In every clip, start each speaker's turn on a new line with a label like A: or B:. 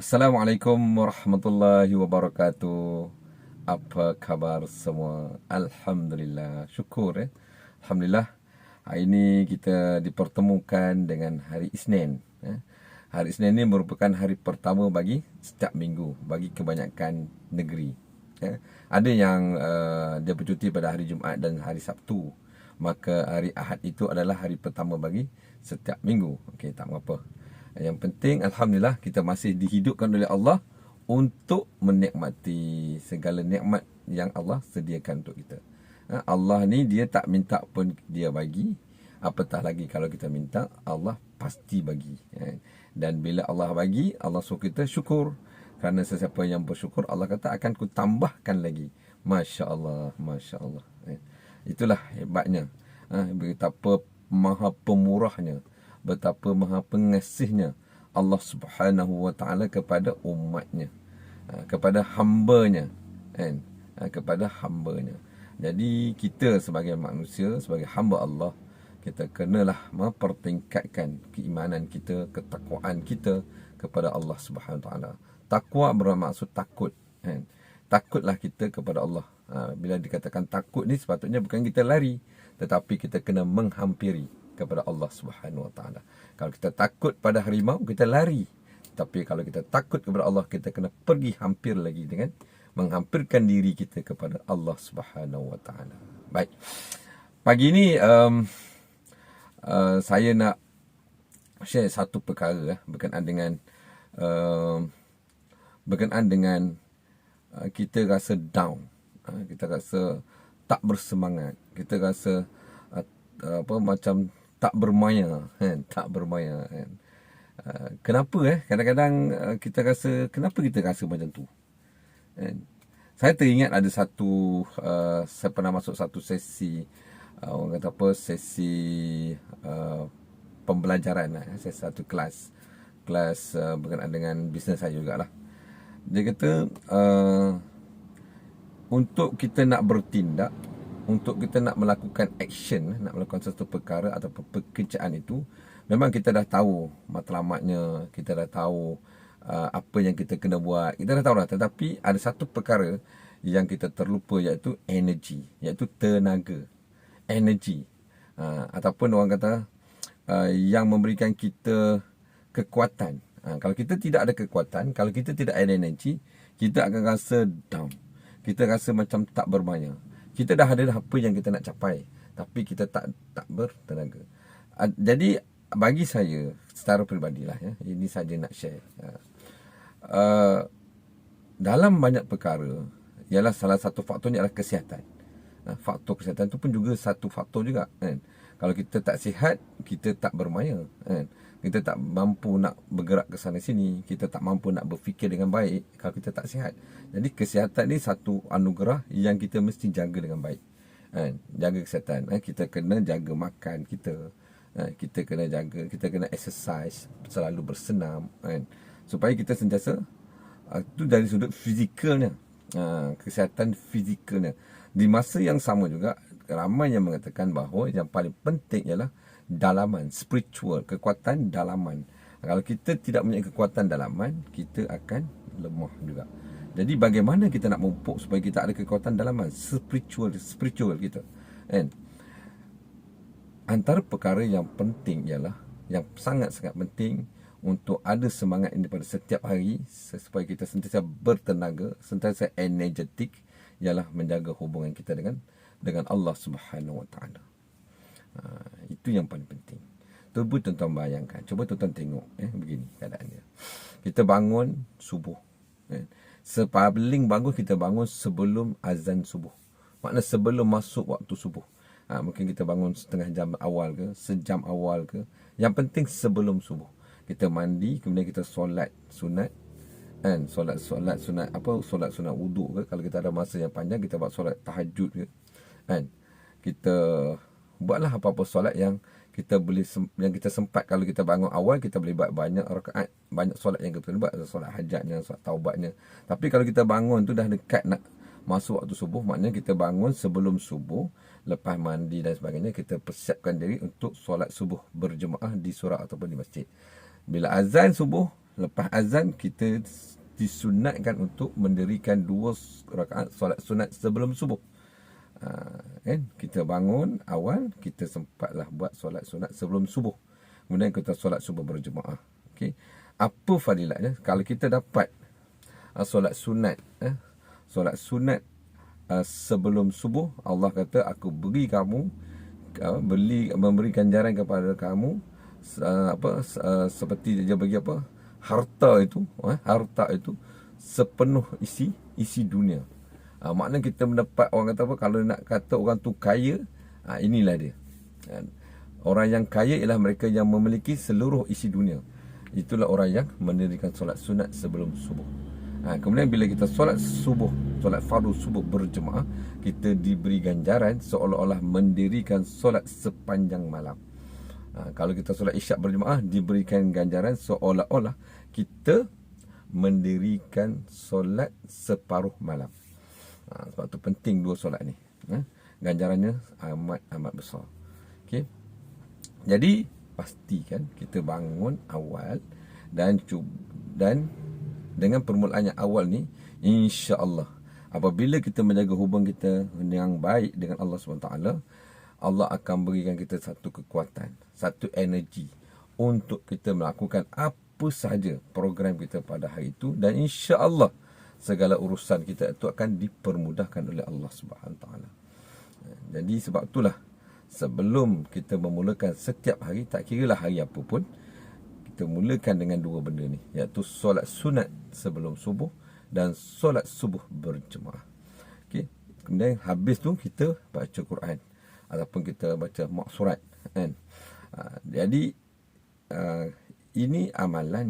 A: Assalamualaikum warahmatullahi wabarakatuh. Apa khabar semua? Alhamdulillah. Syukur Alhamdulillah. Hari ini kita dipertemukan dengan hari Isnin. Hari Isnin ini merupakan hari pertama bagi setiap minggu, bagi kebanyakan negeri. Ada yang dia bercuti pada hari Jumaat dan hari Sabtu. Maka hari Ahad itu adalah hari pertama bagi setiap minggu. Okey, tak mengapa. Yang penting Alhamdulillah kita masih dihidupkan oleh Allah untuk menikmati segala nikmat yang Allah sediakan untuk kita. Allah ni dia tak minta pun dia bagi. Apatah lagi kalau kita minta, Allah pasti bagi. Dan bila Allah bagi, Allah suruh kita syukur. Kerana sesiapa yang bersyukur, Allah kata akan ku tambahkan lagi. Masya Allah, Masya Allah. Itulah hebatnya. Betapa maha pemurahnya, betapa maha pengasihnya Allah Subhanahu wa taala kepada umatnya, kepada hamba-Nya, kan? Kepada hamba-Nya. Jadi kita sebagai manusia, sebagai hamba Allah, kita kenalah mempertingkatkan keimanan kita, ketakwaan kita kepada Allah Subhanahu wa taala. Takwa bermaksud takut, kan? Takutlah kita kepada Allah. Bila dikatakan takut ni sepatutnya bukan kita lari, tetapi kita kena menghampiri kepada Allah Subhanahu Wa Taala. Kalau kita takut pada harimau, kita lari. Tapi kalau kita takut kepada Allah, kita kena pergi hampir lagi dengan menghampirkan diri kita kepada Allah Subhanahu Wa Taala. Baik. Pagi ni saya nak share satu perkara berkenaan dengan kita rasa down, kita rasa tak bersemangat, kita rasa macam tak bermaya, kan? Tak bermaya, kan? Kenapa kadang-kadang kita rasa, kenapa kita rasa macam tu, kan? Saya teringat ada satu saya pernah masuk satu sesi, orang kata apa, sesi pembelajaran, satu kelas berkenaan dengan bisnes saya jugalah. Dia kata untuk kita nak bertindak, untuk kita nak melakukan action, nak melakukan satu perkara atau pekerjaan itu, memang kita dah tahu matlamatnya, kita dah tahu apa yang kita kena buat, kita dah tahu lah. Tetapi ada satu perkara yang kita terlupa, iaitu energi, iaitu tenaga, energi, ataupun orang kata yang memberikan kita kekuatan. Kalau kita tidak ada kekuatan, kalau kita tidak ada energi, kita akan rasa down. Kita rasa macam tak bermaya. Kita dah ada apa yang kita nak capai, tapi kita tak bertenaga. Jadi bagi saya secara peribadilah, ini saja nak share. Dalam banyak perkara, ialah salah satu faktornya adalah kesihatan. Faktor kesihatan itu pun juga satu faktor juga, kan? Kalau kita tak sihat, kita tak bermaya, kan? Kita tak mampu nak bergerak ke sana sini, kita tak mampu nak berfikir dengan baik kalau kita tak sihat. Jadi kesihatan ni satu anugerah yang kita mesti jaga dengan baik, kan? Jaga kesihatan, kita kena jaga makan kita, kita kena jaga, kita kena exercise, selalu bersenam, kan? Supaya kita sentiasa, itu dari sudut fizikalnya, kesihatan fizikalnya. Di masa yang sama juga, ramai yang mengatakan bahawa yang paling penting ialah dalaman, spiritual, kekuatan dalaman. Kalau kita tidak mempunyai kekuatan dalaman, kita akan lemah juga. Jadi bagaimana kita nak memupuk supaya kita ada kekuatan dalaman, spiritual kita, kan? Antara perkara yang penting ialah, yang sangat-sangat penting untuk ada semangat ini pada setiap hari, supaya kita sentiasa bertenaga, sentiasa energetik, ialah menjaga hubungan kita dengan Allah Subhanahu Wa Taala. Itu yang paling penting. Cuba tuan-tuan bayangkan, cuba tuan-tuan tengok, begini keadaannya. Kita bangun subuh, paling bagus kita bangun sebelum azan subuh. Maknanya sebelum masuk waktu subuh. Mungkin kita bangun setengah jam awal ke, sejam awal ke. Yang penting sebelum subuh. Kita mandi, kemudian kita solat sunat, kan? Solat sunat solat sunat wuduk ke. Kalau kita ada masa yang panjang, kita buat solat tahajud ke, kan? Kita buatlah apa-apa solat yang kita boleh, yang kita sempat. Kalau kita bangun awal, kita boleh buat banyak rakaat, banyak solat yang kita boleh buat, solat hajatnya, solat taubatnya. Tapi kalau kita bangun tu dah dekat nak masuk waktu subuh, maknanya kita bangun sebelum subuh, lepas mandi dan sebagainya, kita persiapkan diri untuk solat subuh berjemaah di surau ataupun di masjid. Bila azan subuh, lepas azan kita disunatkan untuk mendirikan 2 rakaat solat sunat sebelum subuh. Kan kita bangun awal, kita sempatlah buat solat sunat sebelum subuh, kemudian kita solat subuh berjemaah. Okey, apa fadilatnya kalau kita dapat solat sunat solat sunat sebelum subuh? Allah kata, aku beri kamu memberi ganjaran kepada kamu seperti dia bagi harta itu sepenuh isi dunia. Maknanya kita mendapat, orang kata kalau nak kata orang tu kaya, inilah dia. Orang yang kaya ialah mereka yang memiliki seluruh isi dunia. Itulah orang yang mendirikan solat sunat sebelum subuh. Kemudian bila kita solat fardu subuh berjemaah, kita diberi ganjaran seolah-olah mendirikan solat sepanjang malam. Kalau kita solat isyak berjemaah, diberikan ganjaran seolah-olah kita mendirikan solat separuh malam. Sebab tu penting 2 solat ni. Ganjarannya amat besar. Okey. Jadi pastikan kita bangun awal dan dengan permulaan yang awal ni, insya-Allah apabila kita menjaga hubungan kita yang baik dengan Allah SWT, Allah akan berikan kita satu kekuatan, satu energi untuk kita melakukan apa sahaja program kita pada hari itu, dan insya-Allah segala urusan kita itu akan dipermudahkan oleh Allah SWT. Jadi sebab itulah sebelum kita memulakan setiap hari, tak kiralah hari apa pun, kita mulakan dengan 2 benda ni, iaitu solat sunat sebelum subuh dan solat subuh berjemaah. Okey, kemudian habis tu kita baca Quran ataupun kita baca maksurat kan. Jadi ini amalan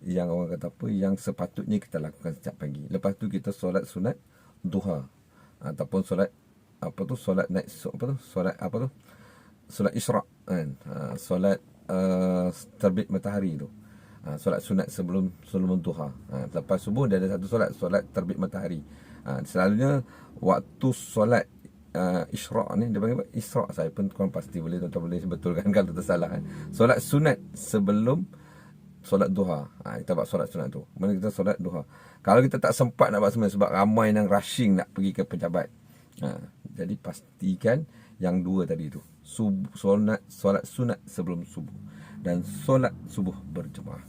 A: yang orang kata yang sepatutnya kita lakukan setiap pagi. Lepas tu kita solat sunat duha ataupun solat solat Isra' kan. Solat terbit matahari tu. Solat sunat sebelum duha. Lepas subuh dia ada satu solat terbit matahari. Selalunya waktu solat Isra' ni dia panggil Isra', saya pun kurang pasti, tuan-tuan boleh betulkan kalau tersalah kan. Solat sunat sebelum solat duha. Kita buat solat sunat tu. Kemudian kita solat duha. Kalau kita tak sempat nak buat semua sebab ramai yang rushing nak pergi ke pejabat. Jadi pastikan yang 2 tadi tu. Solat sunat sebelum subuh dan solat subuh berjemaah.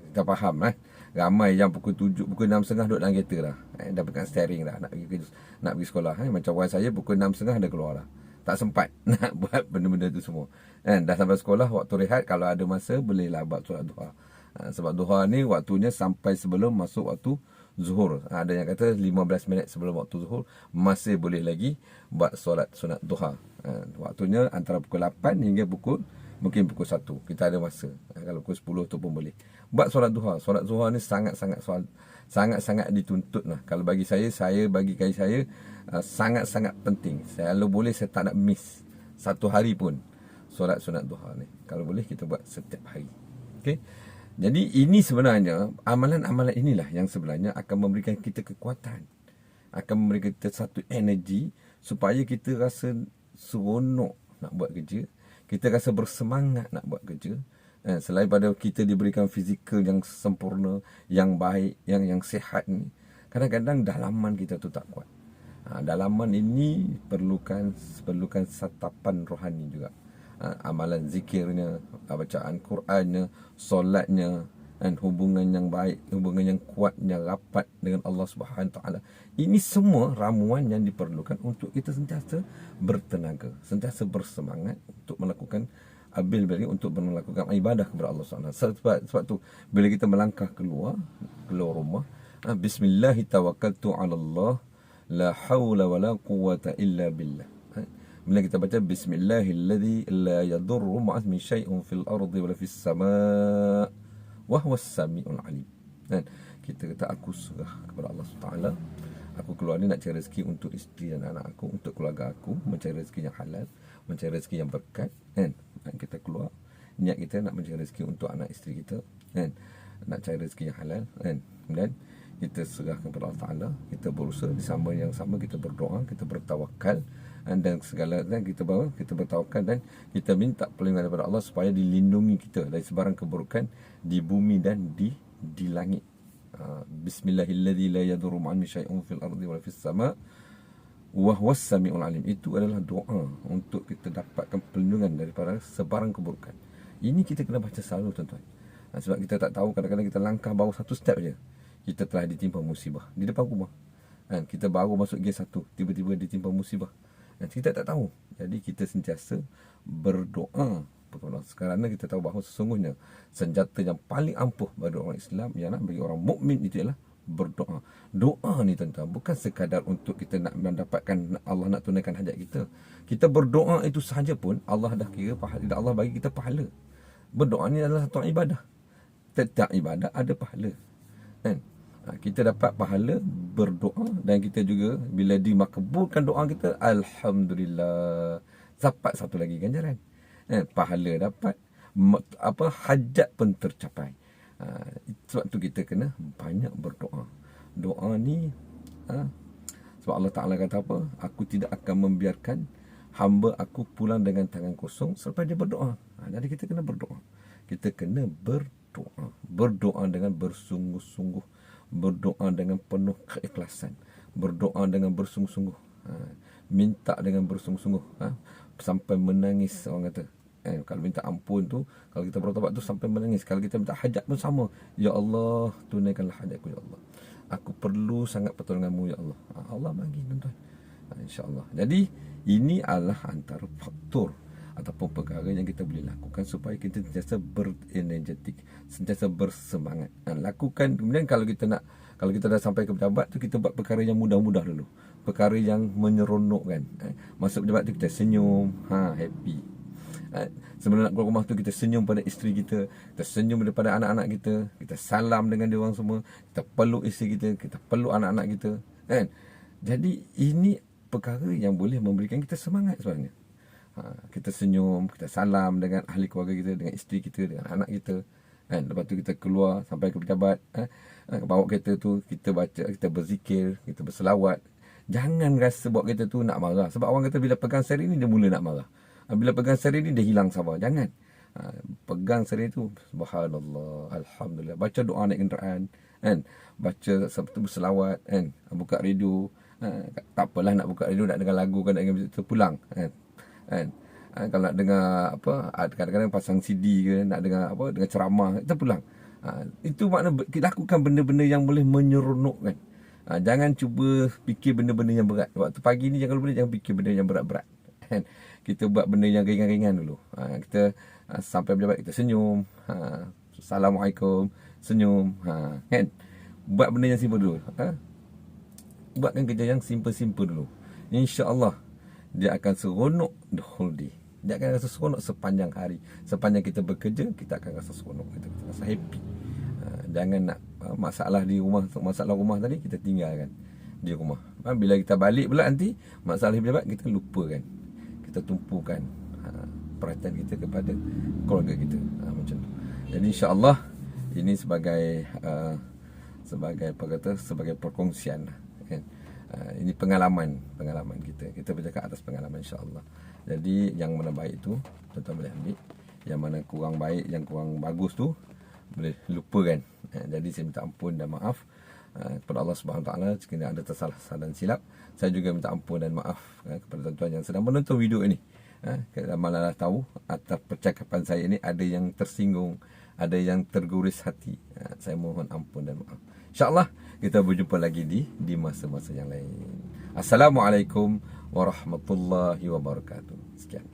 A: Kita faham ramai yang pukul 7, pukul 6.30 duduk dalam kereta dah. Dah pegang steering dah nak pergi sekolah. Macam wife saya pukul 6.30 dah keluar dah. Tak sempat nak buat benda-benda tu semua. Dah sampai sekolah, waktu rehat kalau ada masa bolehlah buat solat duha. Sebab duha ni waktunya sampai sebelum masuk waktu zuhur. Ada yang kata 15 minit sebelum waktu zuhur masih boleh lagi buat solat sunat duha. Waktunya antara pukul 8 hingga mungkin pukul 1. Kita ada masa. Kalau pukul 10 tu pun boleh buat solat duha. Solat duha ni sangat-sangat dituntut lah. Kalau bagi saya bagi saya sangat-sangat penting. Kalau boleh saya tak nak miss satu hari pun solat sunat duha ni. Kalau boleh kita buat setiap hari. Okey. Jadi ini sebenarnya amalan-amalan inilah yang sebenarnya akan memberikan kita kekuatan, akan memberikan kita satu energi supaya kita rasa seronok nak buat kerja, kita rasa bersemangat nak buat kerja. Selain pada kita diberikan fizikal yang sempurna, yang baik, yang sihat ni, kadang-kadang dalaman kita tu tak kuat. Dalaman ini perlukan satapan rohani juga. Amalan zikirnya, bacaan Qurannya, solatnya, dan hubungan yang baik, hubungan yang kuat, yang rapat dengan Allah Subhanahu Taala. Ini semua ramuan yang diperlukan untuk kita sentiasa bertenaga, sentiasa bersemangat untuk melakukan untuk melakukan ibadah kepada Allah Subhanahu Taala. Sebab tu bila kita melangkah keluar rumah, bismillah tawakkaltu 'ala Allah, la haula wala quwwata illa billah. Bila kita baca bismillahilladzi la yadurru ma'asmi syai'un fil ardi wala fis sama' wa huwas samiul alim. Dan kita kata aku serah kepada Allah Taala. Aku keluar ni nak cari rezeki untuk isteri dan anak aku, untuk keluarga aku, mencari rezeki yang halal, mencari rezeki yang berkat, kan? Dan kita keluar niat kita nak mencari rezeki untuk anak isteri kita, kan? Nak cari rezeki yang halal, kan? Dan kita serahkan kepada Allah Taala, kita berusaha di sama yang sama, kita berdoa, kita bertawakal dan segala, dan kita bawa, kita bertawakal dan kita minta perlindungan daripada Allah supaya dilindungi kita dari sebarang keburukan di bumi dan di langit. Bismillahilladzi la yadurru ma'asmihi syai'un fil ardi wala fis sama' wa huwas samiul alim. Itu adalah doa untuk kita dapatkan perlindungan daripada sebarang keburukan. Ini kita kena baca selalu, tuan-tuan. Sebab kita tak tahu, kadang-kadang kita langkah baru satu step je, kita telah ditimpa musibah di depan rumah. Kita baru masuk gear 1, tiba-tiba ditimpa musibah. Kita tak tahu. Jadi kita sentiasa berdoa kepada Allah, kerana kita tahu bahawa sesungguhnya senjata yang paling ampuh bagi orang Islam, ialah bagi orang mukmin, itu ialah berdoa. Doa ni tuan-tuan bukan sekadar untuk kita nak mendapatkan, Allah nak tunaikan hajat kita. Kita berdoa itu sahaja pun Allah dah kira pahala, Allah bagi kita pahala. Berdoa ni adalah satu ibadah. Setiap ibadah ada pahala, kan? Kita dapat pahala berdoa, dan kita juga bila dimakbulkan doa kita, alhamdulillah, dapat satu lagi ganjaran. Pahala dapat, hajat pun tercapai. Sebab tu kita kena banyak berdoa. Doa ni sebab Allah Ta'ala kata apa? Aku tidak akan membiarkan hamba aku pulang dengan tangan kosong selepas dia berdoa. Jadi kita kena berdoa. Kita kena berdoa dengan bersungguh-sungguh, berdoa dengan penuh keikhlasan, berdoa dengan bersungguh-sungguh, minta dengan bersungguh-sungguh, sampai menangis. Orang kata, kalau minta ampun tu, kalau kita bertobat tu sampai menangis. Kalau kita minta hajat pun sama. Ya Allah, tunaikanlah hajatku ya Allah. Aku perlu sangat pertolonganmu ya Allah. Allah bagi, tuan-tuan. InsyaAllah. Jadi ini adalah antara faktor ataupun perkara yang kita boleh lakukan supaya kita sentiasa berenergetik, sentiasa bersemangat. Lakukan. Kemudian kalau kita dah sampai ke pejabat tu, kita buat perkara yang mudah-mudah dulu, perkara yang menyeronokkan. Masuk pejabat tu kita senyum, happy. Sebelum nak keluar rumah tu kita senyum pada isteri kita senyum daripada anak-anak kita salam dengan dia orang semua, kita peluk isteri kita peluk anak-anak kita, kan? Jadi ini perkara yang boleh memberikan kita semangat sebenarnya. Kita senyum, kita salam dengan ahli keluarga kita, dengan isteri kita, dengan anak kita, kan? Lepas tu kita keluar sampai ke pejabat, bawa kereta tu kita baca, kita berzikir, kita berselawat. Jangan rasa bawa kereta tu nak marah. Sebab orang kata bila pegang seri ni dia mula nak marah, bila pegang seri ni dia hilang sabar. Jangan. Pegang seri tu, subhanallah, alhamdulillah, baca doa naik kenderaan, kan? Baca berselawat, kan? Buka radio, tak apalah nak buka radio, nak dengar lagu kan, nak dengar tu pulang, kan? Kalau nak dengar kadang-kadang pasang CD ke, nak dengar dengar ceramah, kita pulang. Itu makna lakukan benda-benda yang boleh menyeronokkan. Jangan cuba fikir benda-benda yang berat. Waktu pagi ni jangan fikir benda yang berat-berat, kan? Kita buat benda yang ringan-ringan dulu. Kita sampai pejabat kita senyum, Assalamualaikum, senyum, kan? Buat benda yang simple dulu. Buatkan kerja yang simple-simple dulu. InsyaAllah dia akan seronok the whole day. Dia akan rasa seronok sepanjang hari. Sepanjang kita bekerja, kita akan rasa seronok, kita rasa happy. Jangan nak masalah di rumah, masalah rumah tadi kita tinggalkan di rumah. Bila kita balik pula nanti, masalah pejabat kita lupakan. Kita tumpukan perhatian kita kepada keluarga kita, macam tu. Jadi insya-Allah ini sebagai sebagai perkongsian, kan? Ini pengalaman kita bercakap atas pengalaman, insya-Allah. Jadi yang mana baik tu tuan-tuan boleh ambil, yang mana kurang baik, yang kurang bagus tu boleh lupakan. Jadi saya minta ampun dan maaf kepada Allah Subhanahu Taala jika ada tersalah dan silap. Saya juga minta ampun dan maaf kepada tuan-tuan yang sedang menonton video ini. Kerana malah tahu atas percakapan saya ini ada yang tersinggung, ada yang terguris hati. Saya mohon ampun dan maaf. InsyaAllah kita berjumpa lagi di masa-masa yang lain. Assalamualaikum warahmatullahi wabarakatuh. Sekian.